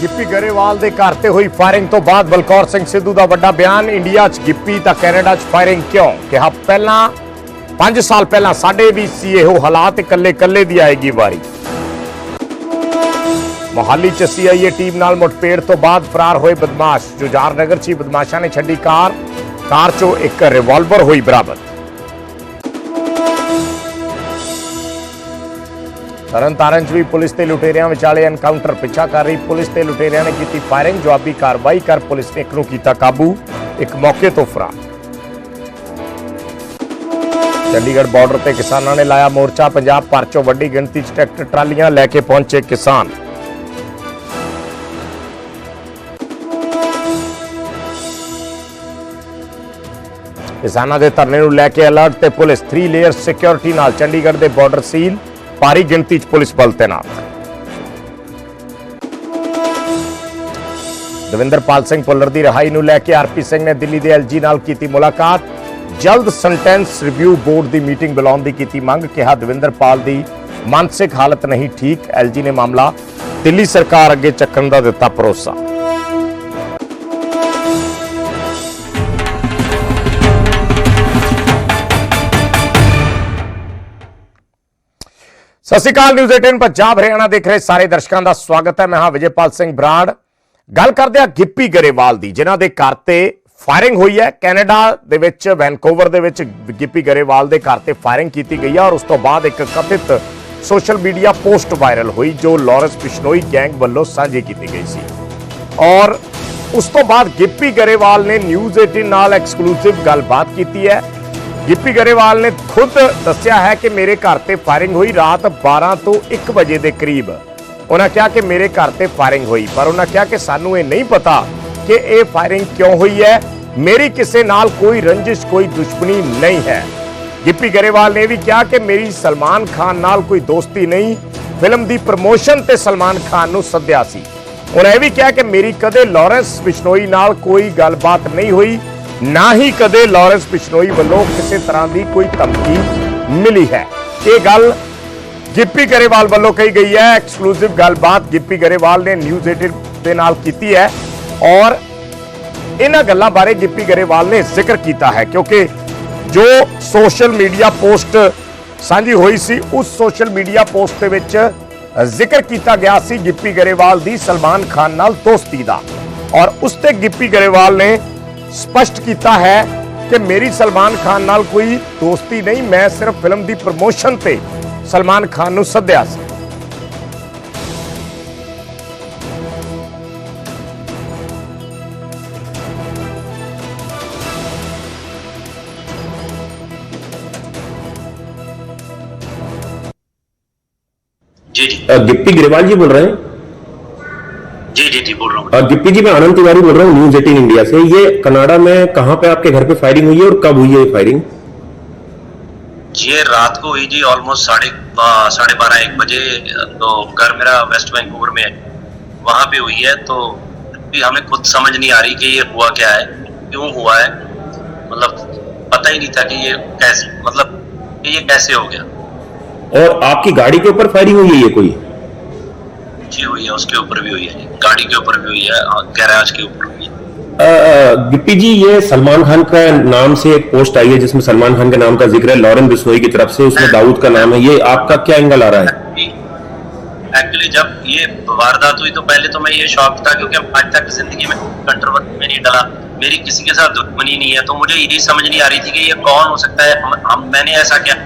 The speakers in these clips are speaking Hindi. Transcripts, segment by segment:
ਗਿੱਪੀ ਗਰੇਵਾਲ ਦੇ ਘਰ ਤੇ ਹੋਈ ਫਾਇਰਿੰਗ ਤੋਂ ਬਾਅਦ ਬਲਕੌਰ ਸਿੰਘ ਸਿੱਧੂ ਦਾ ਵੱਡਾ ਬਿਆਨ। ਇੰਡੀਆ 'ਚ ਗਿੱਪੀ ਤਾਂ ਕੈਨੇਡਾ 'ਚ ਫਾਇਰਿੰਗ ਕਿਉਂ? ਕਿਹਾ ਪਹਿਲਾਂ 5 ਸਾਲ ਪਹਿਲਾਂ ਸਾਡੇ ਵੀ ਸੀ ਇਹੋ ਹਾਲਾਤ, ਇਕੱਲੇ ਦੀ ਆਏਗੀ ਵਾਰੀ। ਮੋਹਾਲੀ 'ਚ CIA ਟੀਮ ਨਾਲ ਮੁਠਭੇੜ ਤੋਂ ਬਾਅਦ ਫਰਾਰ ਹੋਏ ਬਦਮਾਸ਼। ਜੁਝਾਰ ਨਗਰ 'ਚ ਬਦਮਾਸ਼ਾਂ ਨੇ ਛੱਡੀ ਕਾਰ 'ਚੋਂ ਇੱਕ ਰਿਵਾਲਵਰ ਹੋਈ ਬਰਾਮਦ। ਤਰਨਤਾਰਨ 'ਚ ਵੀ ਪੁਲਿਸ ਤੇ ਲੁਟੇਰਿਆਂ ਵਿਚਾਲੇ ਐਨਕਾਊਂਟਰ। ਪਿੱਛਾ ਕਰ ਰਹੀ ਪੁਲਿਸ ਤੇ ਲੁਟੇਰਿਆਂ ਨੇ ਕੀਤੀ ਫਾਇਰਿੰਗ। ਜਵਾਬੀ ਕਾਰਵਾਈ ਕਰ ਪੁਲਿਸ ਨੇ ਇੱਕ ਨੂੰ ਕੀਤਾ ਕਾਬੂ, ਇੱਕ ਮੌਕੇ ਤੋਂ ਫਰਾਰ। ਚੰਡੀਗੜ੍ਹ ਬਾਰਡਰ ਤੇ ਕਿਸਾਨਾਂ ਨੇ ਲਾਇਆ ਮੋਰਚਾ। ਪੰਜਾਬ ਭਰ 'ਚੋਂ ਵੱਡੀ ਗਿਣਤੀ 'ਚ ਟਰੈਕਟਰ ਟਰਾਲੀਆਂ ਲੈ ਕੇ ਪਹੁੰਚੇ ਕਿਸਾਨ। ਕਿਸਾਨਾਂ ਦੇ ਧਰਨੇ ਨੂੰ ਲੈ ਕੇ ਅਲਰਟ ਤੇ ਪੁਲਿਸ 3 ਲੇਅਰ ਸਿਕਿਉਰਿਟੀ ਨਾਲ ਚੰਡੀਗੜ੍ਹ ਦੇ ਬਾਰਡਰ ਸੀਲ। ਭਾਰੀ ਗਿਣਤੀ 'ਚ ਪੁਲਿਸ ਬਲ ਤੈਨਾਤ। ਦਵਿੰਦਰਪਾਲ ਸਿੰਘ ਭੁੱਲਰ ਦੀ ਰਿਹਾਈ ਨੂੰ ਲੈ ਕੇ ਆਰਪੀ ਸਿੰਘ ਨੇ ਦਿੱਲੀ ਦੇ LG ਨਾਲ ਕੀਤੀ ਮੁਲਾਕਾਤ। ਜਲਦ ਸੈਂਟੈਂਸ ਰਿਵਿਊ ਬੋਰਡ ਦੀ ਮੀਟਿੰਗ ਬੁਲਾਉਣ ਦੀ ਕੀਤੀ ਮੰਗ। ਕਿਹਾ ਦਵਿੰਦਰਪਾਲ ਦੀ ਮਾਨਸਿਕ ਹਾਲਤ ਨਹੀਂ ਠੀਕ। LG ਨੇ ਮਾਮਲਾ ਦਿੱਲੀ ਸਰਕਾਰ ਅੱਗੇ ਚੱਕਣ ਦਾ ਦਿੱਤਾ ਭਰੋਸਾ। ਸਤਿ ਸ਼੍ਰੀ ਅਕਾਲ। ਨਿਊਜ਼ 18 ਪੰਜਾਬ ਹਰਿਆਣਾ ਦੇਖ ਰਹੇ ਸਾਰੇ ਦਰਸ਼ਕਾਂ ਦਾ ਸਵਾਗਤ ਹੈ। ਮੈਂ ਹਾਂ ਵਿਜੇਪਾਲ ਸਿੰਘ ਬਰਾੜ। ਗੱਲ ਕਰਦੇ ਹਾਂ ਗਿੱਪੀ ਗਰੇਵਾਲ ਦੀ, ਜਿਨ੍ਹਾਂ ਦੇ ਘਰ ਤੇ ਫਾਇਰਿੰਗ ਹੋਈ ਹੈ। ਕੈਨੇਡਾ ਦੇ ਵਿੱਚ ਵੈਨਕੂਵਰ ਦੇ ਵਿੱਚ ਗਿੱਪੀ ਗਰੇਵਾਲ ਦੇ ਘਰ ਤੇ ਫਾਇਰਿੰਗ ਕੀਤੀ ਗਈ ਹੈ ਔਰ ਉਸ ਤੋਂ ਬਾਅਦ ਇੱਕ ਕਥਿਤ ਸੋਸ਼ਲ ਮੀਡੀਆ ਪੋਸਟ ਵਾਇਰਲ ਹੋਈ ਜੋ ਲਾਰੈਂਸ ਬਿਸ਼ਨੋਈ ਗੈਂਗ ਵੱਲੋਂ ਸਾਂਝੀ ਕੀਤੀ ਗਈ ਸੀ। ਔਰ ਉਸ ਤੋਂ ਬਾਅਦ ਗਿੱਪੀ ਗਰੇਵਾਲ ਨੇ ਨਿਊਜ਼ 18 ਨਾਲ ਐਕਸਕਲੂਸਿਵ ਗੱਲਬਾਤ ਕੀਤੀ ਹੈ। ਗਿੱਪੀ ਗਰੇਵਾਲ ਨੇ ਖੁਦ ਦੱਸਿਆ ਹੈ ਕਿ ਮੇਰੇ ਘਰ ਤੇ ਫਾਇਰਿੰਗ ਹੋਈ ਰਾਤ 12 ਤੋਂ 1 ਵਜੇ ਦੇ ਕਰੀਬ। ਉਹਨਾਂ ਕਿਹਾ ਕਿ ਮੇਰੇ ਘਰ ਤੇ ਫਾਇਰਿੰਗ ਹੋਈ, ਪਰ ਉਹਨਾਂ ਕਿਹਾ ਕਿ ਸਾਨੂੰ ਇਹ ਨਹੀਂ ਪਤਾ ਕਿ ਇਹ ਫਾਇਰਿੰਗ ਕਿਉਂ ਹੋਈ ਹੈ। ਮੇਰੀ ਕਿਸੇ ਨਾਲ ਕੋਈ ਰੰਜਿਸ਼, ਕੋਈ ਦੁਸ਼ਮਣੀ ਨਹੀਂ ਹੈ। ਗਿੱਪੀ ਗਰੇਵਾਲ ਨੇ ਵੀ ਕਿਹਾ ਕਿ ਮੇਰੀ ਸਲਮਾਨ ਖਾਨ ਨਾਲ ਕੋਈ ਦੋਸਤੀ ਨਹੀਂ। ਫਿਲਮ ਦੀ ਪ੍ਰਮੋਸ਼ਨ ਤੇ ਸਲਮਾਨ ਖਾਨ ਨੂੰ ਸੱਦਿਆ ਸੀ। ਉਹਨਾਂ ਇਹ ਵੀ ਕਿਹਾ ਕਿ ਮੇਰੀ ਕਦੇ ਲਾਰੈਂਸ ਬਿਸ਼ਨੋਈ ਨਾਲ ਕੋਈ ਗੱਲਬਾਤ ਨਹੀਂ ਹੋਈ, ਨਾ ਹੀ ਕਦੇ ਲਾਰੈਂਸ ਬਿਸ਼ਨੋਈ ਵੱਲੋਂ ਕਿਸੇ ਤਰ੍ਹਾਂ ਦੀ ਕੋਈ ਧਮਕੀ ਮਿਲੀ ਹੈ। ਇਹ ਗੱਲ ਗਿੱਪੀ ਗਰੇਵਾਲ ਵੱਲੋਂ ਕਹੀ ਗਈ ਹੈ। ਐਕਸਕਲੂਸਿਵ ਗੱਲਬਾਤ ਗਿੱਪੀ ਗਰੇਵਾਲ ਨੇ ਨਿਊਜ਼ 18 ਦੇ ਨਾਲ ਕੀਤੀ ਹੈ ਔਰ ਇਹਨਾਂ ਗੱਲਾਂ ਬਾਰੇ ਗਿੱਪੀ ਗਰੇਵਾਲ ਨੇ ਜ਼ਿਕਰ ਕੀਤਾ ਹੈ ਕਿਉਂਕਿ ਜੋ ਸੋਸ਼ਲ ਮੀਡੀਆ ਪੋਸਟ ਸਾਂਝੀ ਹੋਈ ਸੀ, ਉਸ ਸੋਸ਼ਲ ਮੀਡੀਆ ਪੋਸਟ ਦੇ ਵਿੱਚ ਜ਼ਿਕਰ ਕੀਤਾ ਗਿਆ ਸੀ ਗਿੱਪੀ ਗਰੇਵਾਲ ਦੀ ਸਲਮਾਨ ਖਾਨ ਨਾਲ ਦੋਸਤੀ ਦਾ। ਔਰ ਉਸ ਤੇ ਗਿੱਪੀ ਗਰੇਵਾਲ ਨੇ ਸਪਸ਼ਟ ਕੀਤਾ ਹੈ ਕਿ ਮੇਰੀ ਸਲਮਾਨ ਖਾਨ ਨਾਲ ਕੋਈ ਦੋਸਤੀ ਨਹੀਂ, ਮੈਂ ਸਿਰਫ ਫਿਲਮ ਦੀ ਪ੍ਰਮੋਸ਼ਨ ਤੇ ਸਲਮਾਨ ਖਾਨ ਨੂੰ ਸੱਦਿਆ ਸੀ। जी जी गिप्पी ग्रेवाल जी बोल रहे हैं? जी बोल रहा हूँ। गिप्पी जी, मैं आनंद तिवारी बोल रहा हूँ न्यूज 18 इंडिया से। ये कनाडा में कहाँ पे आपके घर पे फायरिंग हुई है और कब हुई है ये फायरिंग? ये रात को हुई जी, ऑलमोस्ट साढ़े 12-1 बजे। तो घर मेरा वेस्ट वैंकूवर में है, वहाँ पे हुई है। तो भी हमें खुद समझ नहीं आ रही कि ये हुआ क्या है, क्यों हुआ है। मतलब पता ही नहीं था कि ये कैसे, मतलब कि ये कैसे हो गया। और आपकी गाड़ी के ऊपर फायरिंग हुई है ये कोई? जी हुई है, उसके ऊपर भी हुई है, गाड़ी के ऊपर भी हुई है, गैराज के ऊपर हुई है। गिप्पी जी, ये सलमान खान का नाम से एक पोस्ट आई है जिसमें सलमान खान के नाम का जिक्र है लॉरेंस बिश्नोई की तरफ से, उसमें दाऊद का नाम है। ये आपका क्या एंगल आ रहा है? एक्चुअली जब ये वारदात हुई तो पहले तो मैं ये शॉक था क्योंकि आज तक जिंदगी में कंट्रोवर्सी में नहीं डला, मेरी किसी के साथ दुश्मनी नहीं है। तो मुझे यही समझ नहीं आ रही थी कि ये कौन हो सकता है, मैंने ऐसा क्या।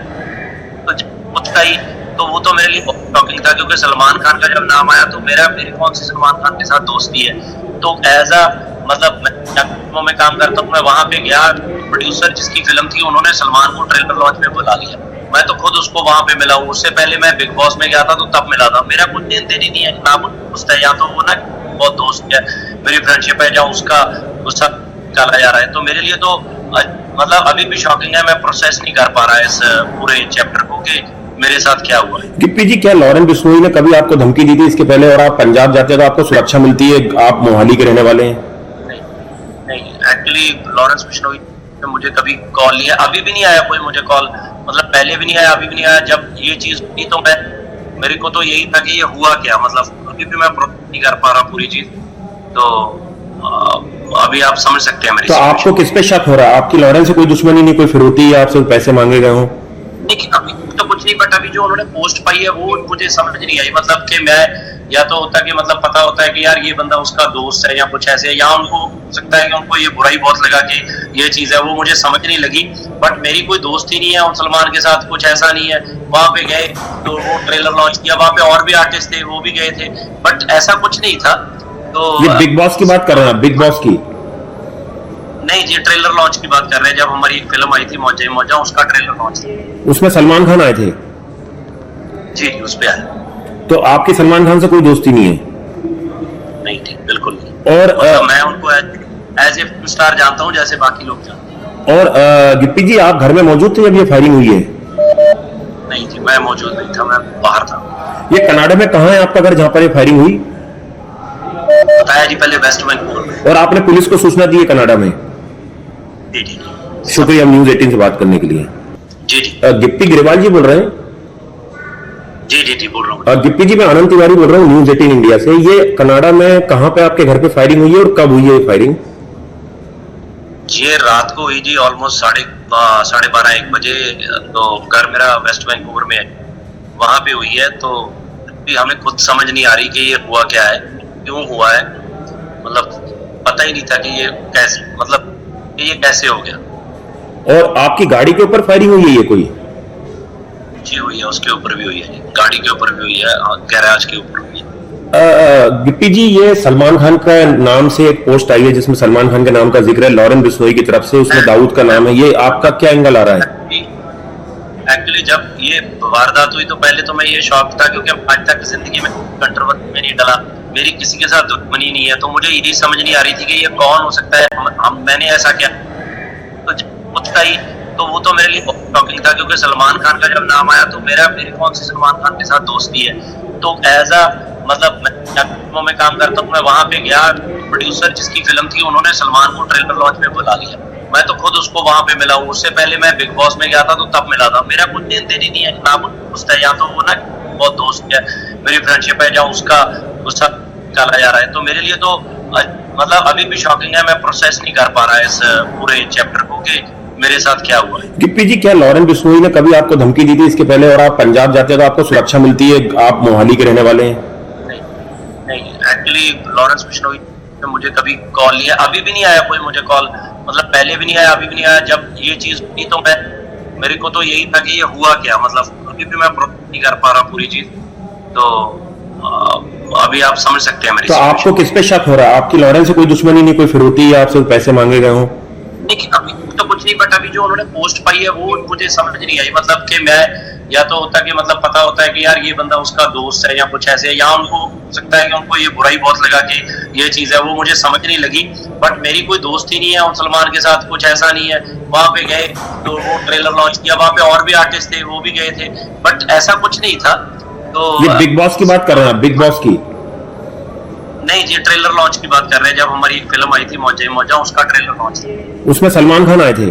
तो उसका ही तो वो तो मेरे लिए बहुत शॉकिंग था क्योंकि सलमान खान का जब नाम आया तो मेरी कौन सी सलमान खान के साथ दोस्ती है। तो एज अ मतलब मैं में काम करता हूँ, मैं वहाँ पे गया, प्रोड्यूसर जिसकी फिल्म थी उन्होंने सलमान को ट्रेलर लॉन्च में बुला लिया। मैं तो खुद उसको वहाँ पे मिला हूँ। उससे पहले मैं बिग बॉस में गया था तो तब मिला था। मेरा कुछ लेन देन ही नहीं है, ना कुछ दोस्त है, या तो वो ना बहुत दोस्त है, मेरी फ्रेंडशिप है, या उसका गुस्सा चला जा रहा है। तो मेरे लिए तो मतलब अभी भी शॉकिंग है। मैं प्रोसेस नहीं कर पा रहा है इस पूरे चैप्टर को कि मेरे साथ क्या हुआ है। गिप्पी जी, क्या लॉरेंस बिश्नोई ने कभी आपको धमकी दी थी इसके पहले? और आप पंजाब जाते हैं तो आपको सुरक्षा मिलती है, आप मोहाली के रहने वाले हैं? नहीं, एक्चुअली लॉरेंस बिश्नोई ने मुझे कभी कॉल नहीं है, अभी भी नहीं आया कोई मुझे कॉल। मतलब पहले भी नहीं आया, अभी भी नहीं आया। जब ये चीज हुई तो मैं मेरे को तो यही था कि ये हुआ क्या, मतलब अभी भी मैं प्रोसेस नहीं कर पा रहा पूरी चीज। तो अभी आप समझ सकते हैं मेरी तो आपको किस पे शक हो रहा है? आपकी लॉरेंस से कोई दुश्मनी नहीं, कोई फिरौती या आपसे पैसे मांगे गए हों? नहीं, अभी तो कुछ नहीं, बट अभी जो उन्होंने पोस्ट पाई है वो मुझे समझ नहीं आई। मतलब कि मैं, या तो होता कि मतलब पता होता है कि यार ये बंदा उसका दोस्त है या कुछ ऐसे, या उनको हो सकता है कि उनको ये बुराई बहुत लगा कि ये चीज है, वो मुझे समझ नहीं लगी। बट मेरी कोई दोस्ती नहीं है और सलमान के साथ कुछ ऐसा नहीं है। वहां पे गए तो वो ट्रेलर लॉन्च किया, वहां पे और भी आर्टिस्ट थे वो भी गए थे, बट ऐसा कुछ नहीं था। तो ये बिग बॉस की बात कर रहे हैं आप? बिग बॉस की नहीं जी, ट्रेलर लॉन्च की बात कर रहे हैं। जब हमारी एक फिल्म आई थी मौजा ही मौजा, उसका ट्रेलर लॉन्च, उसमें सलमान खान आए थे? जी उस पे आया। तो आपकी सलमान खान से कोई दोस्ती नहीं है? नहीं ठीक, बिल्कुल नहीं। और मतलब मैं उनको एज ए स्टार जानता हूँ जैसे बाकी लोग जानते हैं। और गिप्पी जी, आप घर में मौजूद थे जब ये फायरिंग हुई है? नहीं जी, मैं मौजूद नहीं था, मैं बाहर था। ये कनाडा में कहाँ है आपका घर जहाँ पर ये फायरिंग हुई? बताया जी पहले, वेस्ट वैंकूवर में। और आपने पुलिस को सूचना दी है कनाडा में? जी जी शुक्रिया न्यूज 18 से बात करने के लिए। जी जी गिप्पी ग्रेवाल जी बोल रहे हैं? जी जी जी बोल रहा हूँ। गिप्पी जी, मैं आनंद तिवारी बोल रहा हूँ न्यूज 18 इंडिया से। ये कनाडा में कहाँ पे आपके घर पे फायरिंग हुई है और कब हुई है ये फायरिंग? ये रात को हुई जी, ऑलमोस्ट 12:30 1 बजे। तो घर मेरा वेस्ट वैंकूवर में है, वहां पे हुई है। तो भी हमें खुद समझ नहीं आ रही कि ये हुआ क्या है, क्यों हुआ है। मतलब पता ही नहीं था कि ये कैसे, मतलब कि ये कैसे हो गया। और आपकी गाड़ी के ऊपर फायरिंग हुई है ये कोई? जी हुई है, उसके ऊपर भी हुई है, गाड़ी के ऊपर भी हुई है, गैराज के ऊपर हुई है। गिप्पी जी, ये सलमान खान का नाम से एक पोस्ट आई है जिसमें सलमान खान के नाम का जिक्र है, लॉरेन बिश्नोई की तरफ से, उसमें दाऊद का नाम है। ये आपका क्या एंगल आ रहा है? एक्चुअली जब ये वारदात हुई तो पहले तो मैं ये शॉक था, क्योंकि आज तक जिंदगी में कंट्रोवर्सी में नहीं डला, मेरी किसी के साथ दुश्मनी नहीं है। तो मुझे यही समझ नहीं आ रही थी कि ये कौन हो सकता है, मैंने ऐसा क्या। तो जब उसका ही, तो वो तो मेरे लिए बहुत शॉकिंग था, क्योंकि सलमान खान का जब नाम आया तो मेरी कौन सी सलमान खान के साथ दोस्ती है। तो एज अ, मतलब मैं फिल्मों में काम करता हूँ, मैं वहां पे गया, प्रोड्यूसर जिसकी फिल्म थी उन्होंने सलमान को ट्रेलर लॉन्च में बुला लिया। मैं तो खुद उसको वहां पे मिला हूँ, उससे पहले मैं बिग बॉस में गया था तो तब मिला था। मेरा कुछ लेन देन ही नहीं है, ना कुछ दोस्त है, या तो वो ना बहुत दोस्त है, मेरी फ्रेंडशिप है, जहाँ उसका गुस्सा निकाला जा रहा है। तो मेरे लिए तो मतलब अभी भी शॉकिंग है, मैं प्रोसेस नहीं कर पा रहा है इस पूरे चैप्टर को कि मेरे साथ क्या हुआ है। गिप्पी जी, क्या लॉरेन बिश्नोई ने कभी आपको धमकी दी थी इसके पहले? और आप पंजाब जाते हैं तो आपको सुरक्षा मिलती है, आप मोहाली के रहने वाले हैं? नहीं, एक्चुअली लॉरेंस बिश्नोई ने मुझे कभी कॉल नहीं है, अभी भी नहीं आया कोई मुझे कॉल, मतलब पहले भी नहीं आया, अभी भी नहीं आया। जब ये चीज हुई तो मेरे को तो यही था कि ये हुआ क्या, मतलब अभी भी मैं प्रोसेस नहीं कर पा रहा पूरी चीज। तो अभी आप समझ सकते हैं मेरी। तो आपको किस पे शक हो रहा है? आपकी लॉरेंस से कोई दुश्मनी नहीं, कोई फिरौती या आपसे पैसे मांगे गए हों? नहीं, अभी तो कुछ नहीं, बट अभी जो उन्होंने पोस्ट पाई है वो मुझे समझ नहीं आई। मतलब कि मैं, या तो होता कि मतलब पता होता है कि यार ये बंदा उसका दोस्त है या कुछ ऐसे, या उनको हो सकता है कि उनको ये बुराई बहुत लगा कि ये चीज है, वो मुझे समझ नहीं लगी। बट मेरी कोई दोस्ती नहीं है और सलमान के साथ कुछ ऐसा नहीं है। वहां पे गए तो वो ट्रेलर लॉन्च किया, वहां पे और भी आर्टिस्ट थे वो भी गए थे, बट ऐसा कुछ नहीं था। तो ये बिग बॉस की बात कर रहे हैं आप? बिग बॉस की नहीं जी, ट्रेलर लॉन्च की बात कर रहे हैं। जब हमारी एक फिल्म आई थी मौजा ही मौजा, उसका ट्रेलर लॉन्च, उसमें सलमान खान आए थे?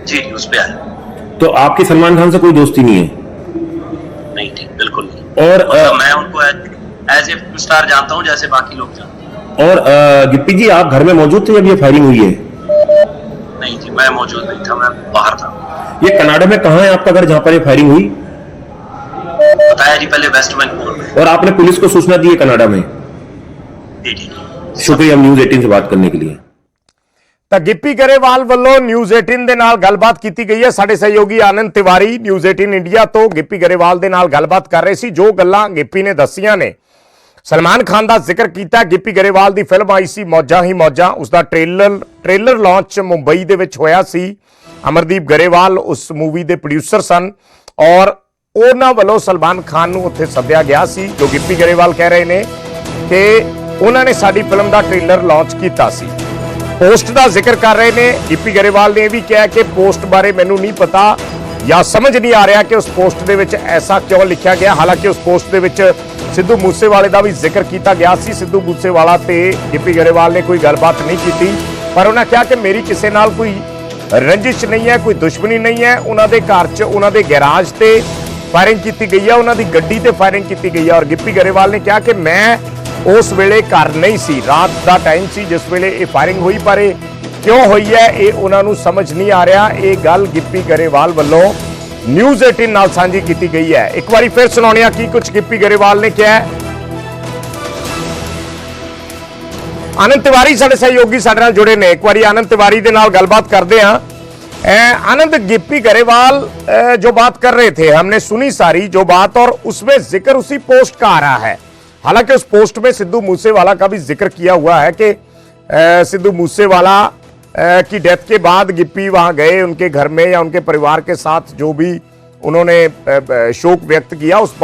जी उस पे आया। तो आपकी सलमान खान से कोई दोस्ती नहीं है? नहीं ठीक, बिल्कुल नहीं। और मतलब मैं उनको एज ए स्टार जानता हूँ जैसे बाकी लोग जानते हैं। और गिप्पी जी, आप घर में मौजूद थे जब ये फायरिंग हुई है? नहीं जी, मैं मौजूद नहीं था, मैं बाहर था। ये कनाडा में कहाँ है आपका घर जहाँ पर ये फायरिंग हुई? बताया जी पहले, वेस्ट वैंकूवर में। और आपने पुलिस को सूचना दी है कनाडा में? जी जी शुक्रिया न्यूज 18 से बात करने के लिए। ਤਾਂ ਗਿੱਪੀ ਗਰੇਵਾਲ ਵੱਲੋਂ ਨਿਊਜ਼ 18 ਦੇ ਨਾਲ ਗੱਲਬਾਤ ਕੀਤੀ ਗਈ ਹੈ। ਸਾਡੇ ਸਹਿਯੋਗੀ ਆਨੰਦ ਤਿਵਾਰੀ ਨਿਊਜ਼ 18 ਇੰਡੀਆ ਤੋਂ ਗਿੱਪੀ ਗਰੇਵਾਲ ਦੇ ਨਾਲ ਗੱਲਬਾਤ ਕਰ ਰਹੇ ਸੀ। ਜੋ ਗੱਲਾਂ ਗਿੱਪੀ ਨੇ ਦੱਸੀਆਂ ਨੇ, ਸਲਮਾਨ ਖਾਨ ਦਾ ਜ਼ਿਕਰ ਕੀਤਾ। ਗਿੱਪੀ ਗਰੇਵਾਲ ਦੀ ਫਿਲਮ ਆਈ ਸੀ ਮੌਜਾਂ ਹੀ ਮੌਜਾਂ, ਉਸ ਦਾ ਟ੍ਰੇਲਰ ਲਾਂਚ ਮੁੰਬਈ ਦੇ ਵਿੱਚ ਹੋਇਆ ਸੀ। ਅਮਰਦੀਪ ਗਰੇਵਾਲ ਉਸ ਮੂਵੀ ਦੇ ਪ੍ਰੋਡਿਊਸਰ ਸਨ ਔਰ ਉਹਨਾਂ ਵੱਲੋਂ ਸਲਮਾਨ ਖਾਨ ਨੂੰ ਉੱਥੇ ਸੱਦਿਆ ਗਿਆ ਸੀ। ਜੋ ਗਿੱਪੀ ਗਰੇਵਾਲ ਕਹਿ ਰਹੇ ਨੇ ਕਿ ਉਹਨਾਂ ਨੇ ਸਾਡੀ ਫਿਲਮ ਦਾ ਟ੍ਰੇਲਰ ਲਾਂਚ ਕੀਤਾ ਸੀ। पोस्ट का जिक्र कर रहे हैं गिप्पी गरेवाल ने भी कहा कि पोस्ट बारे मैनू नहीं पता या समझ नहीं आ रहा कि उस पोस्ट के विच ऐसा क्यों लिखा गया। हालांकि उस पोस्ट के विच सिद्धू मूसेवाले का भी जिक्र किया गया सी। सिद्धू मूसेवाला ते गिप्पी गरेवाल ने कोई गलबात नहीं की, पर उन्हें कहा कि मेरी किसी नाल कोई रंजिश नहीं है, कोई दुश्मनी नहीं है। उन्होंने घर च उन्होंने गैराज से फायरिंग की गई है, उन्होंने गड्डी ते फायरिंग की गई है। और गिप्पी गरेवाल ने कहा कि मैं उस वेले घर नहीं सी, रात का टाइम सी जिस वेले ये फायरिंग हुई, पर क्यों हुई है ये उन्होंने समझ नहीं आ रहा। ये गल गिप्पी गरेवाल वालों न्यूज़ 18 नाल साझी की गई है। एक बार फिर सुनाने की कुछ गिप्पी गरेवाल ने कहा है। आनंद तिवारी साडे सहयोगी साडे नाल जुड़े ने, एक बार आनंद तिवारी दे नाल गलबात करते हैं। आनंद, गिप्पी गरेवाल जो बात कर रहे थे हमने सुनी सारी जो बात, और उसमें जिक्र उसी पोस्ट का आ रहा है। हालांकि उस पोस्ट में सिद्धू मूसेवाला का भी जिक्र किया हुआ है कि सिद्धू मूसेवाला की डेथ के बाद गिप्पी वहां गए उनके घर में या उनके परिवार के साथ, जो भी उन्होंने शोक व्यक्त किया उस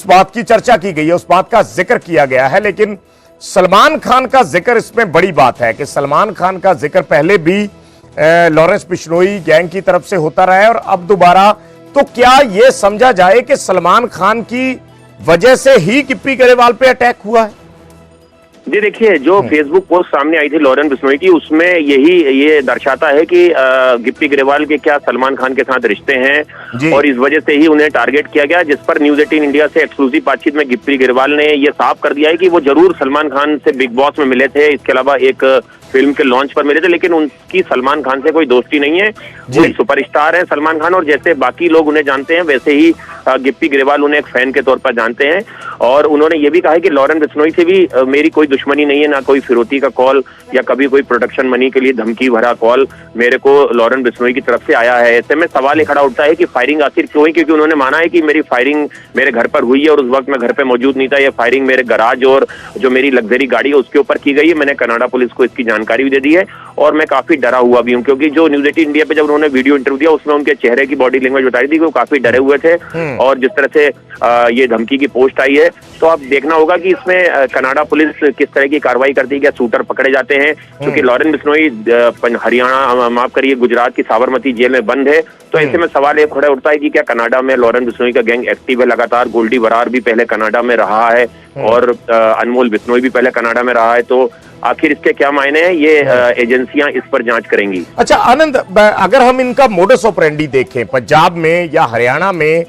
बात की चर्चा की गई है, उस बात का जिक्र किया गया है। लेकिन सलमान खान का जिक्र इसमें बड़ी बात है कि सलमान खान का जिक्र पहले भी लॉरेंस बिश्नोई गैंग की तरफ से होता रहा है और अब दोबारा। तो क्या यह समझा जाए कि सलमान खान की वजह से ही गिप्पी गरेवाल पे अटैक हुआ है? जी देखिए, जो फेसबुक पोस्ट सामने आई थी लॉरेंस बिश्नोई की, उसमें ये दर्शाता है कि गिप्पी गरेवाल के क्या सलमान खान के साथ रिश्ते हैं और इस वजह से ही उन्हें टारगेट किया गया। जिस पर न्यूज़ 18 इंडिया से एक्सक्लूसिव बातचीत में गिप्पी गरेवाल ने ये साफ कर दिया है कि वो जरूर सलमान खान से बिग बॉस में मिले थे, इसके अलावा एक फिल्म के लॉन्च पर मिले थे, लेकिन उनकी सलमान खान से कोई दोस्ती नहीं है। वो एक सुपरस्टार है सलमान खान, और जैसे बाकी लोग उन्हें जानते हैं वैसे ही गिप्पी गरेवाल उन्हें एक फैन के तौर पर जानते हैं। और उन्होंने ये भी कहा है कि लॉरेंस बिश्नोई से भी मेरी कोई दुश्मनी नहीं है, ना कोई फिरौती का कॉल या कभी कोई प्रोडक्शन मनी के लिए धमकी भरा कॉल मेरे को लॉरेंस बिश्नोई की तरफ से आया है। ऐसे में सवाल ये खड़ा उठता है कि फायरिंग आखिर क्यों हुई, क्योंकि उन्होंने माना है कि मेरी फायरिंग मेरे घर पर हुई है और उस वक्त मैं घर पे मौजूद नहीं था। ये फायरिंग मेरे गराज और जो मेरी लग्जरी गाड़ी है उसके ऊपर की गई है। मैंने कनाडा पुलिस को इसकी जानकारी भी दे दी है और मैं काफी डरा हुआ भी हूँ, क्योंकि जो न्यूज़ 18 इंडिया पे जब उन्होंने वीडियो इंटरव्यू दिया उसमें उनके चेहरे की बॉडी लैंग्वेज बताई थी कि वो काफी डरे हुए थे। और जिस तरह से ये धमकी की पोस्ट आई है, तो अब देखना होगा कि इसमें कनाडा पुलिस किस तरह की कार्रवाई करती है, क्या शूटर पकड़े जाते हैं, क्योंकि लॉरेंस बिश्नोई हरियाणा, माफ करिए, गुजरात की साबरमती जेल में बंद है। तो ऐसे में सवाल ये खड़ा उठता है कि क्या कनाडा में लॉरेंस बिश्नोई का गैंग एक्टिव है लगातार? गोल्डी बरार भी पहले कनाडा में रहा है और अनमोल बिश्नोई भी पहले कनाडा में रहा है। तो आखिर इसके क्या मायने हैं, ये एजेंसियां इस पर जांच करेंगी। अच्छा आनंद, अगर हम इनका मोडस ऑपरेंडी देखें, पंजाब में या हरियाणा में,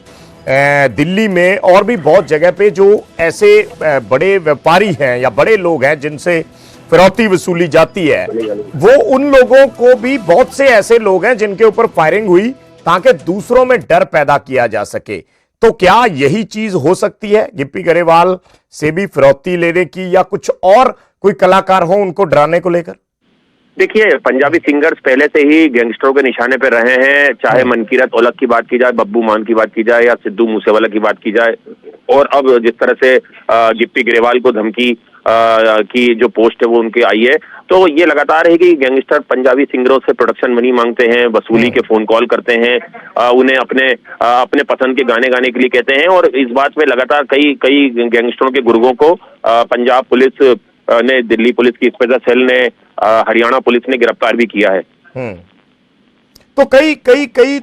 दिल्ली में और भी बहुत जगह पे जो ऐसे बड़े व्यापारी हैं या बड़े लोग हैं जिनसे फिरौती वसूली जाती है, वो उन लोगों को भी बहुत से ऐसे लोग हैं जिनके ऊपर फायरिंग हुई ताकि दूसरों में डर पैदा किया जा सके। तो क्या यही चीज हो सकती है गिप्पी गरेवाल से भी फिरौती लेने की, या कुछ और कोई कलाकार हो उनको डराने को लेकर? देखिए, पंजाबी सिंगर्स पहले से ही गैंगस्टरों के निशाने पर रहे हैं, चाहे मनकीरत औलख की बात की जाए, बब्बू मान की बात की जाए या सिद्धू मूसेवाला की बात की जाए, और अब जिस तरह से गिप्पी गरेवाल को धमकी की जो पोस्ट है वो उनकी आई है, तो ये लगातार है कि गैंगस्टर पंजाबी सिंगरों से प्रोडक्शन मनी मांगते हैं, वसूली के फोन कॉल करते हैं, उन्हें अपने पसंद के गाने गाने के लिए कहते हैं। और इस बात में लगातार कई गैंगस्टरों के गुर्गों को पंजाब पुलिस ने, दिल्ली पुलिस की स्पेशल सेल ने, हरियाणा पुलिस ने गिरफ्तार भी किया है। तो कई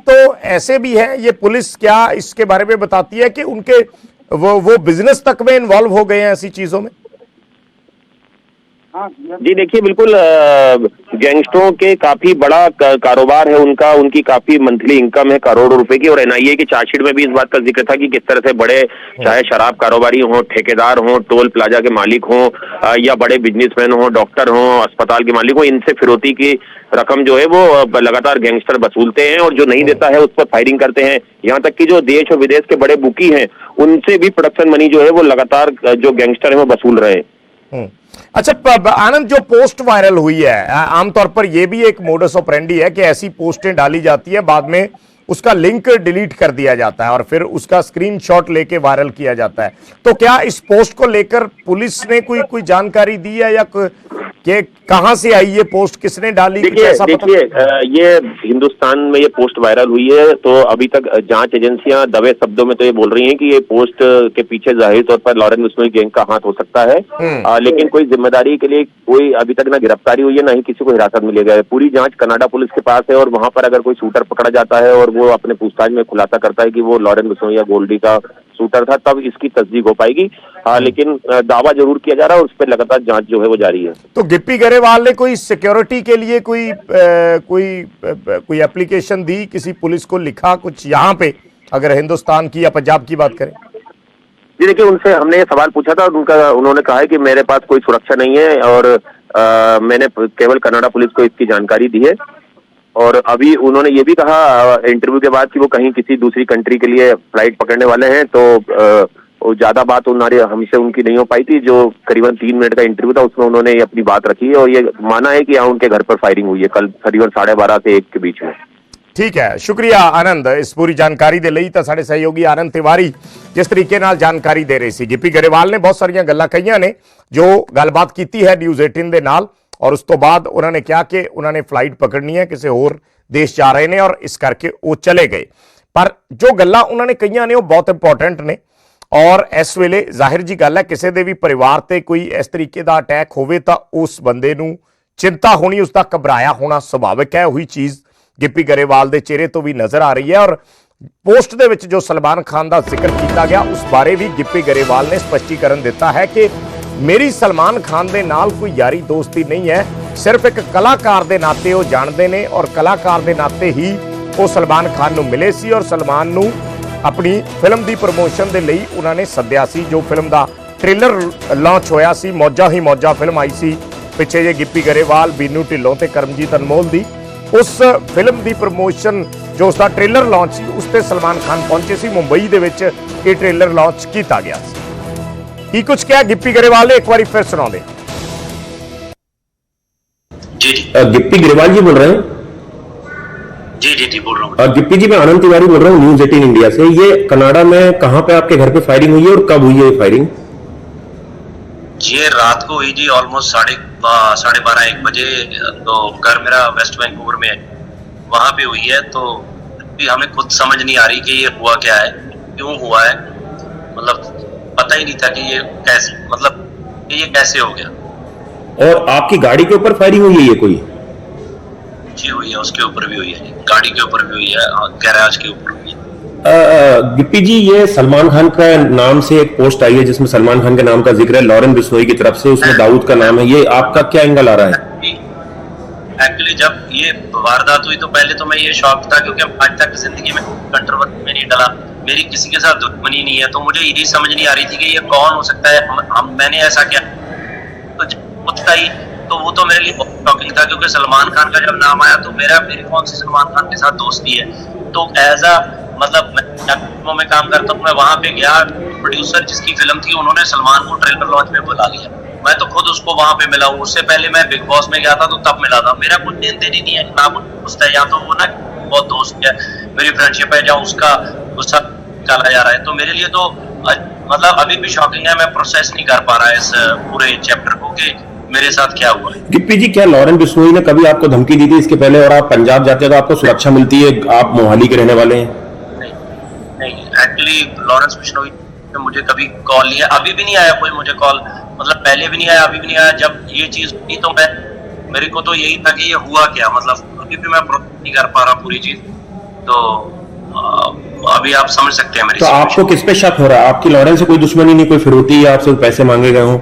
तो ऐसे भी हैं, ये पुलिस क्या इसके बारे में बताती है कि उनके वो बिजनेस तक में इन्वॉल्व हो गए हैं ऐसी चीजों में? जी देखिए, बिल्कुल गैंगस्टरों के काफी बड़ा कारोबार है उनका, उनकी काफी मंथली इनकम है करोड़ों रुपए की। और एनआईए की चार्जशीट में भी इस बात का जिक्र था कि किस तरह से बड़े, चाहे शराब कारोबारी हों, ठेकेदार हों, टोल प्लाजा के मालिक हों या बड़े बिजनेसमैन हों, डॉक्टर हों, अस्पताल के मालिक हों, इनसे फिरौती की रकम जो है वो लगातार गैंगस्टर वसूलते हैं और जो नहीं देता है उस पर फायरिंग करते हैं। यहाँ तक कि जो देश और विदेश के बड़े बुकी हैं उनसे भी प्रोडक्शन मनी जो है वो लगातार जो गैंगस्टर है वो वसूल रहे हैं। अच्छा आनंद, जो पोस्ट वायरल हुई है, आमतौर पर यह भी एक मोडस ऑपरेंडी है कि ऐसी पोस्टें डाली जाती है, बाद में उसका लिंक डिलीट कर दिया जाता है और फिर उसका स्क्रीनशॉट लेके वायरल किया जाता है। तो क्या इस पोस्ट को लेकर पुलिस ने कोई जानकारी दी है या कि कहां से आई ये पोस्ट, किसने डाली? देखिए, ये हिंदुस्तान में ये पोस्ट वायरल हुई है, तो अभी तक जांच एजेंसियां दबे शब्दों में तो ये बोल रही हैं कि ये पोस्ट के पीछे जाहिर तौर पर लॉरेंस बिश्नोई गैंग का हाथ हो सकता है। लेकिन कोई जिम्मेदारी के लिए कोई अभी तक ना गिरफ्तारी हुई है, ना ही किसी को हिरासत में लिया गया है। पूरी जांच कनाडा पुलिस के पास है और वहां पर अगर कोई शूटर पकड़ा जाता है और वो अपने पूछताछ में खुलासा करता है कि वो लॉरेंस बिश्नोई या गोल्डी का शूटर था, तब इसकी तस्दीक हो पाएगी। लेकिन दावा जरूर किया जा रहा है और उस पर लगातार जांच जो है वो जारी है। तो गिप्पी गरेवाल ने कोई सिक्योरिटी के लिए कोई एप्लीकेशन दी, किसी पुलिस को लिखा कुछ यहाँ पे अगर हिंदुस्तान की या पंजाब की बात करें? जी देखिए, उनसे हमने ये सवाल पूछा था, उन्होंने कहा है कि मेरे पास कोई सुरक्षा नहीं है और मैंने केवल कनाडा पुलिस को इसकी जानकारी दी है। और अभी उन्होंने ये भी कहा इंटरव्यू के बाद कि वो कहीं किसी दूसरी कंट्री के लिए फ्लाइट पकड़ने वाले हैं, तो वो ज्यादा बात हमसे उनकी नहीं हो पाई थी। जो करीबन 3 मिनट का इंटरव्यू था उसमें उन्होंने ये अपनी बात रखी है और ये माना है कि यहाँ उनके घर पर फायरिंग हुई है कल करीबन 12:30 से 1 के बीच में। ठीक है, शुक्रिया आनंद इस पूरी जानकारी दे ਲਈ। ਤਾਂ ਸਾਡੇ ਸਹਿਯੋਗੀ ਆਨੰਦ ਤਿਵਾਰੀ ਜਿਸ ਤਰੀਕੇ ਨਾਲ ਜਾਣਕਾਰੀ ਦੇ ਰਹੇ ਸੀ। ਗਿੱਪੀ ਗਰੇਵਾਲ ਨੇ ਬਹੁਤ ਸਾਰੀਆਂ ਗੱਲਾਂ ਕਹੀਆਂ ਨੇ ਜੋ ਗੱਲਬਾਤ ਕੀਤੀ ਹੈ ਨਿਊਜ਼ 18 ਦੇ ਨਾਲ, ਔਰ ਉਸ ਤੋਂ ਬਾਅਦ ਉਹਨਾਂ ਨੇ ਕਿਹਾ ਕਿ ਉਹਨਾਂ ਨੇ ਫਲਾਈਟ ਪਕੜਨੀ ਹੈ, ਕਿਸੇ ਹੋਰ ਦੇਸ਼ ਜਾ ਰਹੇ ਨੇ ਔਰ ਇਸ ਕਰਕੇ ਉਹ ਚਲੇ ਗਏ। ਪਰ ਜੋ ਗੱਲਾਂ ਉਹਨਾਂ ਨੇ ਕਹੀਆਂ ਨੇ ਉਹ ਬਹੁਤ ਇੰਪੋਰਟੈਂਟ ਨੇ ਔਰ ਇਸ ਵੇਲੇ ਜ਼ਾਹਿਰ ਜੀ ਗੱਲ ਹੈ ਕਿਸੇ ਦੇ ਵੀ ਪਰਿਵਾਰ ਤੇ ਕੋਈ ਇਸ ਤਰੀਕੇ ਦਾ ਅਟੈਕ ਹੋਵੇ ਤਾਂ ਉਸ ਬੰਦੇ ਨੂੰ ਚਿੰਤਾ ਹੋਣੀ, ਉਸ ਦਾ ਘਬਰਾਇਆ ਹੋਣਾ ਸੁਭਾਵਿਕ ਹੈ। ਉਹੀ ਚੀਜ਼ ਗਿੱਪੀ ਗਰੇਵਾਲ ਦੇ ਚਿਹਰੇ ਤੋਂ ਵੀ ਨਜ਼ਰ ਆ ਰਹੀ ਹੈ। ਔਰ ਪੋਸਟ ਦੇ ਵਿੱਚ ਜੋ ਸਲਮਾਨ ਖਾਨ ਦਾ ਜ਼ਿਕਰ ਕੀਤਾ ਗਿਆ ਉਸ ਬਾਰੇ ਵੀ ਗਿੱਪੀ ਗਰੇਵਾਲ ਨੇ ਸਪਸ਼ਟੀਕਰਨ ਦਿੱਤਾ ਹੈ ਕਿ ਮੇਰੀ ਸਲਮਾਨ ਖਾਨ ਦੇ ਨਾਲ ਕੋਈ ਯਾਰੀ ਦੋਸਤੀ ਨਹੀਂ ਹੈ, ਸਿਰਫ ਇੱਕ ਕਲਾਕਾਰ ਦੇ ਨਾਤੇ ਉਹ ਜਾਣਦੇ ਨੇ ਔਰ ਕਲਾਕਾਰ ਦੇ ਨਾਤੇ ਹੀ ਉਹ ਸਲਮਾਨ ਖਾਨ ਨੂੰ ਮਿਲੇ ਸੀ ਔਰ ਸਲਮਾਨ ਨੂੰ ਆਪਣੀ ਫਿਲਮ ਦੀ ਪ੍ਰਮੋਸ਼ਨ ਦੇ ਲਈ ਉਹਨਾਂ ਨੇ ਸੱਦਿਆ ਸੀ। ਜੋ ਫਿਲਮ ਦਾ ਟ੍ਰੇਲਰ ਲਾਂਚ ਹੋਇਆ ਸੀ, ਮੌਜਾਂ ਹੀ ਮੌਜਾਂ ਫਿਲਮ ਆਈ ਸੀ ਪਿੱਛੇ ਜੇ ਗਿੱਪੀ ਗਰੇਵਾਲ, ਬੀਨੂ ਢਿੱਲੋਂ ਤੇ ਕਰਮਜੀਤ ਅਨਮੋਲ ਦੀ, ਉਸ ਫਿਲਮ ਦੀ ਪ੍ਰਮੋਸ਼ਨ ਜੋ ਉਸਦਾ ਟ੍ਰੇਲਰ ਲਾਂਚ ਸੀ ਉਸ ਤੇ ਸਲਮਾਨ ਖਾਨ ਪਹੁੰਚੇ ਸੀ। ਮੁੰਬਈ ਦੇ ਵਿੱਚ ਇਹ ਟ੍ਰੇਲਰ ਲਾਂਚ ਕੀਤਾ ਗਿਆ ਸੀ। ਕੀ ਕੁਝ ਕਿਹਾ ਗਿੱਪੀ ਗਰੇਵਾਲ ਨੇ, ਇੱਕ ਵਾਰੀ ਫਿਰ ਸੁਣਾਉਂਦੇ। जी गिप्पी ग्रेवाल जी बोल रहे हैं? जी जी जी बोल रहा हूँ। गिप्पी जी, मैं आनंद तिवारी बोल रहा हूँ न्यूज 18 इंडिया से। ये कनाडा में कहाँ पे आपके घर पे फायरिंग हुई है और कब हुई है ये फायरिंग? ये रात को हुई जी, ऑलमोस्ट 12:30-1 बजे। तो घर मेरा वेस्ट वैंकूवर में है, वहां पे हुई है। तो हमें खुद समझ नहीं आ रही कि ये हुआ क्या है, क्यों हुआ है। मतलब पता ही नहीं था कि ये कैसे, मतलब कि ये कैसे हो गया। और आपकी गाड़ी के ऊपर फायरिंग हुई है ये कोई? जी हुई है, उसके ऊपर भी हुई है, गाड़ी के ऊपर भी हुई है, गैराज के ऊपर हुई है। गिप्पी जी, ये सलमान खान का नाम से एक पोस्ट आई है जिसमें सलमान खान के नाम का जिक्र है लॉरेन बिश्नोई की तरफ से, उसमें दाऊद का नाम है। ये आपका क्या एंगल आ रहा है? एक्चुअली जब ये वारदात हुई तो पहले तो मैं ये शॉक था, क्योंकि आज तक जिंदगी में कंट्रोवर्सी में नहीं डला, मेरी किसी के साथ दुश्मनी नहीं है। तो मुझे यही समझ नहीं आ रही थी कि ये कौन हो सकता है, मैंने ऐसा क्या। तो पूछता ही तो वो तो मेरे लिए बहुत शॉकिंग था, क्योंकि सलमान खान का जब नाम आया तो मेरी कौन सी सलमान खान के साथ दोस्ती है। तो एज अ मतलब मैं फिल्मों में काम करता हूँ, मैं वहां पे गया, प्रोड्यूसर जिसकी फिल्म थी उन्होंने सलमान को ट्रेलर लॉन्च में बुला लिया। मैं तो खुद उसको वहां पे मिला हूँ, उससे पहले मैं बिग बॉस में गया था तो तब मिला था। मेरा कुछ लेन देन ही नहीं है, ना कुछ दोस्त है, या तो वो ना बहुत दोस्त है, मेरी फ्रेंडशिप है, जहाँ उसका गुस्सा निकाला जा रहा है। तो मेरे लिए तो मतलब अभी भी शॉकिंग है, मैं प्रोसेस नहीं कर पा रहा है इस पूरे चैप्टर को कि मेरे साथ क्या हुआ है। गिप्पी जी, क्या लॉरेन बिश्नोई ने कभी आपको धमकी दी थी इसके पहले? और आप पंजाब जाते हैं तो आपको सुरक्षा मिलती है, आप मोहाली के रहने वाले हैं। नहीं, एक्चुअली लॉरेंस बिश्नोई ने मुझे कभी कॉल नहीं है, अभी भी नहीं आया कोई मुझे कॉल, मतलब पहले भी नहीं आया, अभी भी नहीं आया। जब ये चीज हुई तो मेरे को तो यही था कि ये हुआ क्या, मतलब अभी भी मैं प्रोसेस नहीं कर पा रहा पूरी चीज। तो अभी आप समझ सकते हैं मेरी। तो आपको किस पे शक हो रहा है? आपकी लॉरेंस से कोई दुश्मनी नहीं, कोई फिरौती या आपसे पैसे मांगे गए हों?